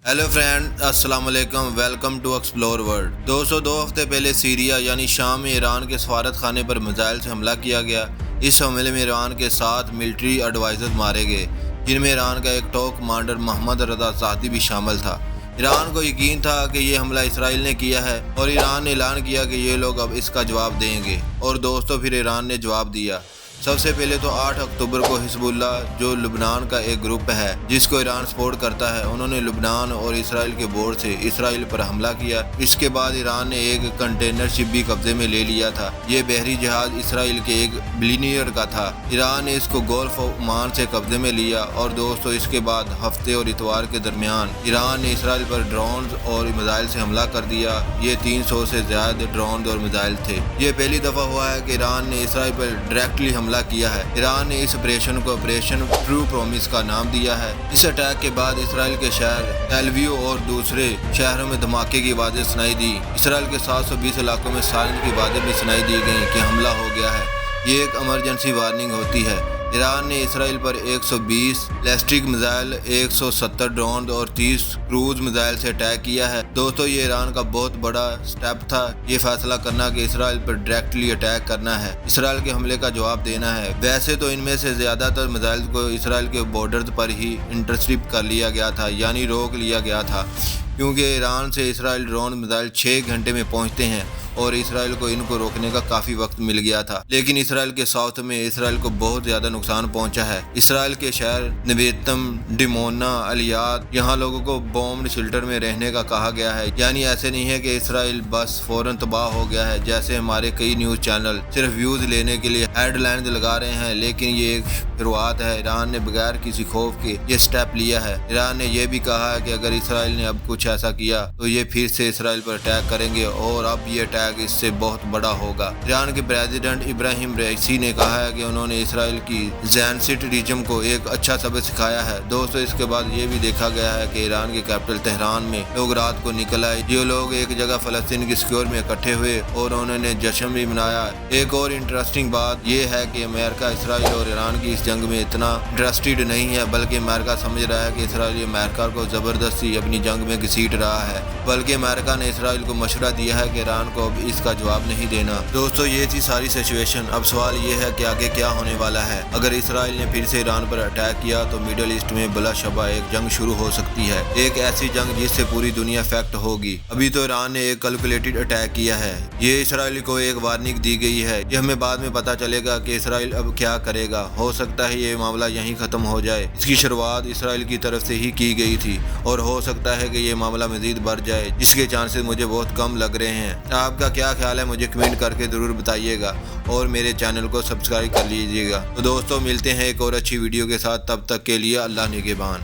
Hello friend, السلام علیکم، welcome to explore world. 202 ہفتے پہلے سیریا یعنی شام میں ایران کے سفارت خانے پر میزائل سے حملہ کیا گیا۔ اس حملے میں ایران کے 7 ملٹری ایڈوائزر مارے گئے، جن میں ایران کا ایک ٹاپ کمانڈر محمد رضا زادی بھی شامل تھا۔ ایران کو یقین تھا کہ یہ حملہ اسرائیل نے کیا ہے اور ایران نے اعلان کیا کہ یہ لوگ اب اس کا جواب دیں گے، اور دوستو پھر ایران نے جواب دیا۔ سب سے پہلے تو 8 اکتوبر کو حزب اللہ، جو لبنان کا ایک گروپ ہے جس کو ایران سپورٹ کرتا ہے، انہوں نے لبنان اور اسرائیل کے بورڈر سے اسرائیل پر حملہ کیا۔ اس کے بعد ایران نے ایک کنٹینر شپ بھی قبضے میں لے لیا تھا۔ یہ بحری جہاز اسرائیل کے ایک بلینئر کا تھا۔ ایران نے اس کو گولف آف عمان سے قبضے میں لیا، اور دوستو اس کے بعد ہفتے اور اتوار کے درمیان ایران نے اسرائیل پر ڈرونز اور میزائل سے حملہ کر دیا۔ یہ 300 سے زیادہ ڈرونز اور میزائل تھے۔ یہ پہلی دفعہ ہوا ہے کہ ایران نے اسرائیل پر ڈائریکٹلی حملہ کیا ہے۔ ایران نے اس آپریشن کو آپریشن ٹرو پرومس کا نام دیا ہے۔ اس اٹیک کے بعد اسرائیل کے شہر تیل اویو اور دوسرے شہروں میں دھماکے کی آوازیں سنائی دی۔ اسرائیل کے 720 علاقوں میں سائرن کی آوازیں بھی سنائی دی گئیں کہ حملہ ہو گیا ہے۔ یہ ایک ایمرجنسی وارننگ ہوتی ہے۔ ایران نے اسرائیل پر 120 بیلسٹک میزائل، 170 ڈرون اور 30 کروز میزائل سے اٹیک کیا ہے۔ دوستو یہ ایران کا بہت بڑا سٹیپ تھا، یہ فیصلہ کرنا کہ اسرائیل پر ڈائریکٹلی اٹیک کرنا ہے، اسرائیل کے حملے کا جواب دینا ہے۔ ویسے تو ان میں سے زیادہ تر میزائل کو اسرائیل کے بارڈرز پر ہی انٹرسیپٹ کر لیا گیا تھا، یعنی روک لیا گیا تھا، کیونکہ ایران سے اسرائیل ڈرون میزائل 6 گھنٹے میں پہنچتے ہیں اور اسرائیل کو ان کو روکنے کا کافی وقت مل گیا تھا۔ لیکن اسرائیل کے ساؤتھ میں اسرائیل کو بہت زیادہ نقصان پہنچا ہے۔ اسرائیل کے شہر نویتم، ڈیمونا، الیاد، یہاں لوگوں کو بومب شیلٹر میں رہنے کا کہا گیا ہے۔ یعنی ایسے نہیں ہے کہ اسرائیل بس فوراً تباہ ہو گیا ہے، جیسے ہمارے کئی نیوز چینل صرف ویوز لینے کے لیے ہیڈ لائنز لگا رہے ہیں، لیکن یہ ایک شروعات ہے۔ ایران نے بغیر کسی خوف کے یہ سٹیپ لیا ہے۔ ایران نے یہ بھی کہا ہے کہ اگر اسرائیل نے اب کچھ ایسا کیا تو یہ پھر سے اسرائیل پر اٹیک کریں گے، اور اب یہ اٹیک اس سے بہت بڑا ہوگا۔ ایران کے پریزیڈنٹ ابراہیم رئیسی نے کہا ہے کہ انہوں نے اسرائیل کی زینسٹ ریجن کو ایک اچھا سبق سکھایا ہے۔ دوستو اس کے بعد یہ بھی دیکھا گیا ہے کہ ایران کے کیپٹل تہران میں لوگ رات کو نکل آئے۔ یہ لوگ ایک جگہ فلسطین کی سکیور میں اکٹھے ہوئے اور انہوں نے جشن بھی منایا۔ ایک اور انٹرسٹنگ بات یہ ہے کہ امریکہ اسرائیل اور ایران کی اس جنگ میں اتنا انٹرسٹڈ نہیں ہے، بلکہ امریکہ سمجھ رہا ہے کہ اسرائیل امریکہ کو زبردستی اپنی جنگ میں گھسیٹ رہا ہے، بلکہ امریکہ نے اسرائیل کو مشورہ دیا ہے کہ ایران کو اب اس کا جواب نہیں دینا۔ دوستو یہ تھی ساری سچویشن۔ اب سوال یہ ہے کہ آگے کیا ہونے والا ہے۔ اگر اسرائیل نے پھر سے ایران پر اٹیک کیا تو میڈل ایسٹ میں بلا شبہ ایک جنگ شروع ہو سکتی ہے، ایک ایسی جنگ جس سے پوری دنیا افیکٹ ہوگی۔ ابھی تو ایران نے ایک کیلکولیٹڈ اٹیک کیا ہے، یہ اسرائیل کو ایک وارننگ دی گئی ہے۔ یہ ہمیں بعد میں پتا چلے گا کہ اسرائیل اب کیا کرے گا۔ ہو سکتا ہے یہ معاملہ یہیں ختم ہو جائے، اس کی شروعات اسرائیل کی طرف سے ہی کی گئی تھی، اور ہو سکتا ہے کہ یہ معاملہ مزید بڑھ جائے، جس کے چانسز مجھے بہت کم لگ رہے ہیں۔ آپ کا کیا خیال ہے مجھے کمنٹ کر کے ضرور بتائیے گا، اور میرے چینل کو سبسکرائب کر لیجیے گا۔ تو دوستو ملتے ہیں ایک اور اچھی ویڈیو کے ساتھ، تب تک کے لیے اللہ نگہبان۔